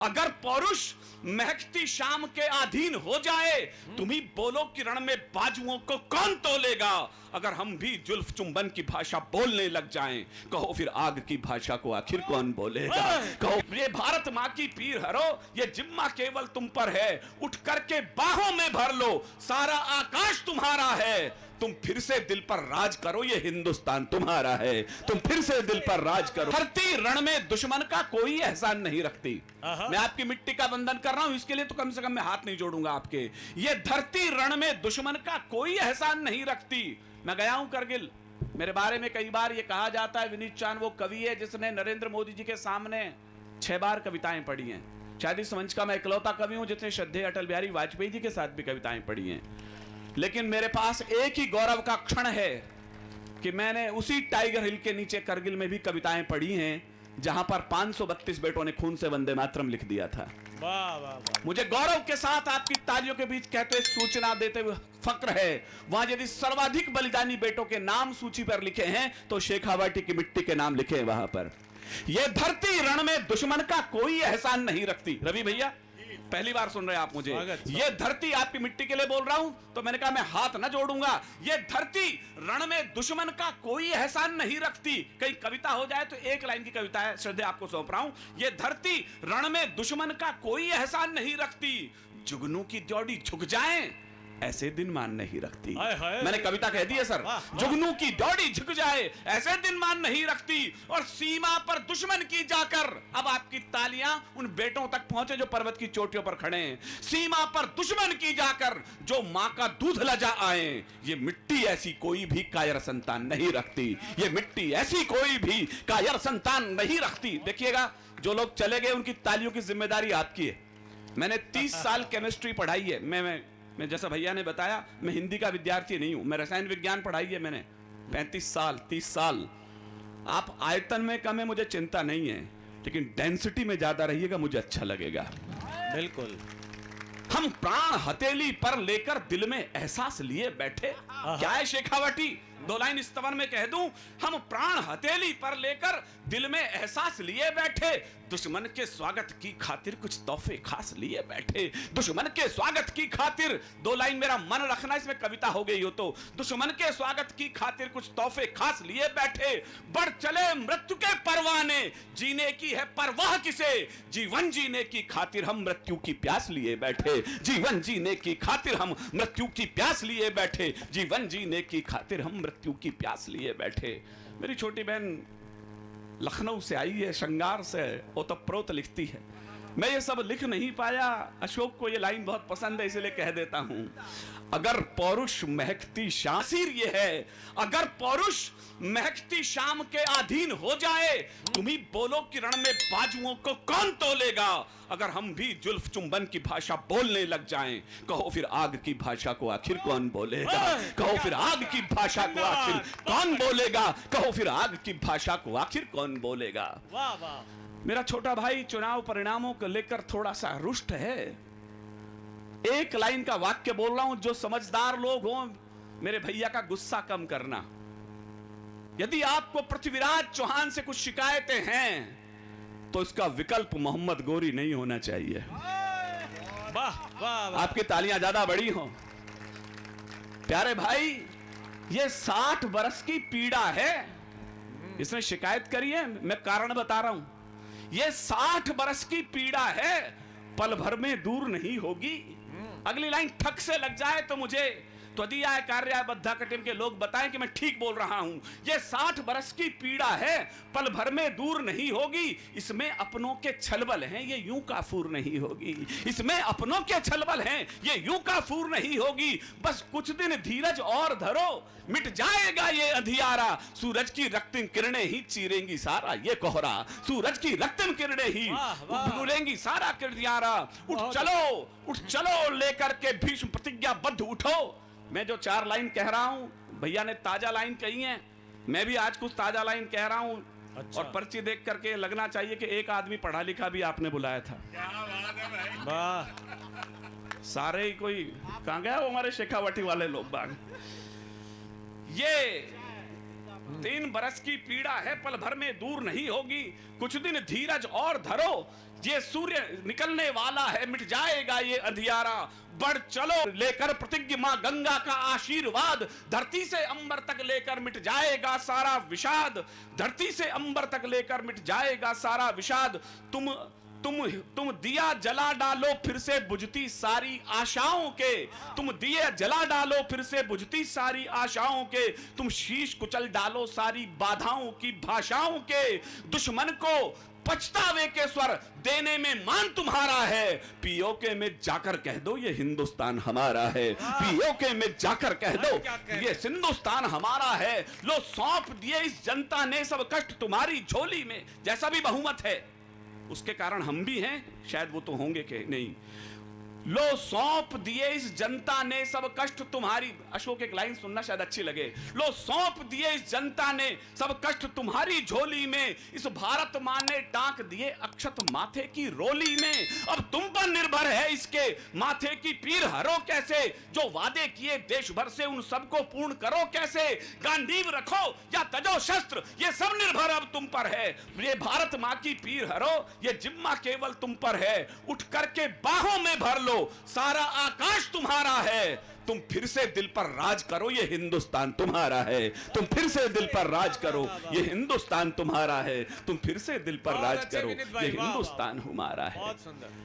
अगर पौरुष महकती शाम के अधीन हो जाए, तुम ही बोलो कि रण में बाजुओं को कौन तोलेगा। अगर हम भी जुल्फ चुंबन की भाषा बोलने लग जाएं, कहो फिर आग की भाषा को आखिर कौन बोलेगा। कहो ये भारत माँ की पीर हरो, ये जिम्मा केवल तुम पर है, उठ करके बाहों में भर लो, सारा आकाश तुम्हारा है। तुम फिर से दिल पर राज करो, ये हिंदुस्तान तुम्हारा है। तुम फिर से दिल पर राज करो। धरती रण में दुश्मन का कोई एहसान नहीं रखती। मैं आपकी मिट्टी का वंदन कर रहा हूं, इसके लिए तो कम से कम मैं हाथ नहीं जोड़ूंगा आपके। ये धरती रण में दुश्मन का कोई एहसान नहीं रखती। मैं गया हूं करगिल, मेरे बारे में कई बार ये कहा जाता है विनीत चांद वो कवि है जिसने नरेंद्र मोदी जी के सामने 6 बार कविताएं पढ़ी हैं। शायद इस मंच का मैं इकलौता कवि हूं जिसने श्रद्धेय अटल बिहारी वाजपेयी जी के साथ भी कविताएं पढ़ी हैं। लेकिन मेरे पास एक ही गौरव का क्षण है कि मैंने उसी टाइगर हिल के नीचे करगिल में भी कविताएं पढ़ी हैं जहां पर 532 बेटों ने खून से वंदे मातरम लिख दिया था। वाह वाह वाह। मुझे गौरव के साथ आपकी तालियों के बीच कहते हुए सूचना देते हुए फक्र है, वहां यदि सर्वाधिक बलिदानी बेटों के नाम सूची पर लिखे हैं तो शेखावाटी की मिट्टी के नाम लिखे हैं वहां पर। यह धरती रण में दुश्मन का कोई एहसान नहीं रखती। रवि भैया पहली बार सुन रहे हैं आप मुझे। ये धरती आपकी मिट्टी के लिए बोल रहा हूं, तो मैंने कहा मैं हाथ ना जोड़ूंगा। ये धरती रण में दुश्मन का कोई एहसान नहीं रखती। कहीं कविता हो जाए तो एक लाइन की कविता है, श्रद्धेय आपको सौंप रहा हूं। ये धरती रण में दुश्मन का कोई एहसान नहीं रखती, जुगनू की ड्योढ़ी झुक जाए ऐसे दिन मान नहीं रखती। मैंने कविता कह दी है सर। जुगनू की ड्योढ़ी झुक जाए ऐसे दिन मान नहीं रखती, और सीमा पर दुश्मन की जाकर, अब आपकी तालियां उन बेटों तक पहुंचे जो पर्वत की चोटियों पर खड़े हैं। सीमा पर दुश्मन की जाकर जो मां का दूध लजा आए, ये मिट्टी ऐसी कोई भी कायर संतान नहीं रखती। ये मिट्टी ऐसी कोई भी कायर संतान नहीं रखती। देखिएगा जो लोग चले गए उनकी तालियों की जिम्मेदारी आपकी है। मैंने 30 साल केमिस्ट्री पढ़ाई है। मैं जैसा भैया ने बताया, मैं हिंदी का विद्यार्थी नहीं हूं। मैं रसायन विज्ञान पढ़ाई है मैंने 35 साल 30 साल। आप आयतन में कम है मुझे चिंता नहीं है, लेकिन डेंसिटी में ज्यादा रहिएगा मुझे अच्छा लगेगा। बिल्कुल। हम प्राण हथेली पर लेकर दिल में एहसास लिए बैठे। क्या है शेखावटी, 2 लाइन इस तवन में कह दूं। हम प्राण हथेली पर लेकर दिल में एहसास लिए बैठे, दुश्मन के स्वागत की खातिर कुछ तोहफे खास लिए बैठे। दुश्मन के स्वागत की खातिर, 2 लाइन मेरा मन रखना, इसमें कविता हो गई हो तो। दुश्मन के स्वागत की खातिर कुछ तोहफे खास लिए बैठे, बढ़ चले मृत्यु के परवाने, जीने की है परवाह किसे, जीवन जीने की खातिर हम मृत्यु की प्यास लिए बैठे। जीवन जीने की खातिर हम मृत्यु की प्यास लिए बैठे। जीवन जीने की खातिर हम मृत्यु की प्यास लिए बैठे। मेरी छोटी बहन लखनऊ से आई है, श्रृंगार से ओतप्रोत लिखती है। मैं ये सब लिख नहीं पाया, अशोक को ये लाइन बहुत पसंद है इसलिए कह देता हूं। अगर पौरुष महकती शाम, ये है, अगर पौरुष महकती शाम के अधीन हो जाए, तुम ही बोलो कि रण में बाजुओं को कौन तोलेगा। अगर हम भी जुल्फ चुंबन की भाषा बोलने लग जाएं, कहो फिर आग की भाषा को आखिर कौन बोलेगा। कहो फिर आग की भाषा को आखिर कौन बोलेगा। कहो फिर आग की भाषा को आखिर कौन बोलेगा। वाह वाह। मेरा छोटा भाई चुनाव परिणामों को लेकर थोड़ा सा रुष्ट है। एक लाइन का वाक्य बोल रहा हूं, जो समझदार लोग हों मेरे भैया का गुस्सा कम करना। यदि आपको पृथ्वीराज चौहान से कुछ शिकायतें हैं तो इसका विकल्प मोहम्मद गोरी नहीं होना चाहिए। वाह वाह। आपकी तालियां ज्यादा बड़ी हो। प्यारे भाई, ये 60 बरस की पीड़ा है। इसने शिकायत करी है, मैं कारण बता रहा हूं। ये 60 बरस की पीड़ा है, पल भर में दूर नहीं होगी। अगली लाइन ठक से लग जाए तो मुझे त्वदीयाय कार्याय बद्धा कटिम के लोग बताएं कि मैं ठीक बोल रहा हूं। ये 60 बरस की पीड़ा है, पल भर में दूर नहीं होगी। इसमें अपनों के छलबल हैं, ये यूं काफूर नहीं होगी। इसमें अपनों के छलबल हैं, ये यूं काफूर नहीं होगी। बस कुछ दिन धीरज और धरो, मिट जाएगा ये अंधियारा। सूरज की रक्तिम किरणें ही चीरेंगी सारा ये कोहरा। सूरज की रक्तिम किरणें ही भूलेंगी सारा किरदियारा। उठ चलो लेकर के भीष्म प्रतिज्ञाबद्ध उठो। मैं जो 4 लाइन कह रहा हूं, भैया ने ताजा लाइन कही है, मैं भी आज कुछ ताजा लाइन कह रहा हूं। अच्छा। और पर्ची देख करके लगना चाहिए कि एक आदमी पढ़ा लिखा भी आपने बुलाया था। क्या बात है भाई। वाह। सारे ही कोई कहां गया वो हमारे शेखावटी वाले लोग बाग। ये 3 बरस की पीड़ा है पल भर में दूर नहीं होगी, कुछ दिन धीरज और धरो, ये सूर्य निकलने वाला है मिट जाएगा ये अंधियारा, बढ़ चलो लेकर प्रतिज्ञा मां गंगा का आशीर्वाद, धरती से अंबर तक लेकर मिट जाएगा सारा विषाद, धरती से अंबर तक लेकर मिट जाएगा सारा विषाद, तुम दिया जला डालो फिर से बुझती सारी आशाओं के, तुम दिया जला डालो फिर से बुझती सारी आशाओं के, तुम शीश कुचल डालो सारी बाधाओं की भाषाओं के, दुश्मन को पछतावे के स्वर देने में मान तुम्हारा है, पीओके में जाकर कह दो ये हिंदुस्तान हमारा है, पीओके में जाकर कह दो ये हिंदुस्तान हमारा है, लो सौंप दिए इस जनता ने सब कष्ट तुम्हारी झोली में, जैसा भी बहुमत है उसके कारण हम भी हैं, शायद वो तो होंगे कि नहीं, लो सौंप दिए इस जनता ने सब कष्ट तुम्हारी, अशोक एक लाइन सुनना शायद अच्छी लगे, लो सौंप दिए इस जनता ने सब कष्ट तुम्हारी झोली में, इस भारत मां ने टांक दिए अक्षत माथे की रोली में, अब तुम पर निर्भर है इसके माथे की पीर हरो कैसे, जो वादे किए देश भर से उन सबको पूर्ण करो कैसे, गांडीव रखो या तजो शस्त्र ये सब निर्भर अब तुम पर है, ये भारत मां की पीर हरो ये जिम्मा केवल तुम पर है, उठ करके बाहों में भर लो सारा आकाश तुम्हारा है, तुम फिर से दिल पर राज करो ये हिंदुस्तान तुम्हारा है, तुम फिर से दिल पर राज करो ये हिंदुस्तान तुम्हारा है, तुम फिर से दिल पर राज करो ये हिंदुस्तान हमारा है। बहुत सुंदर।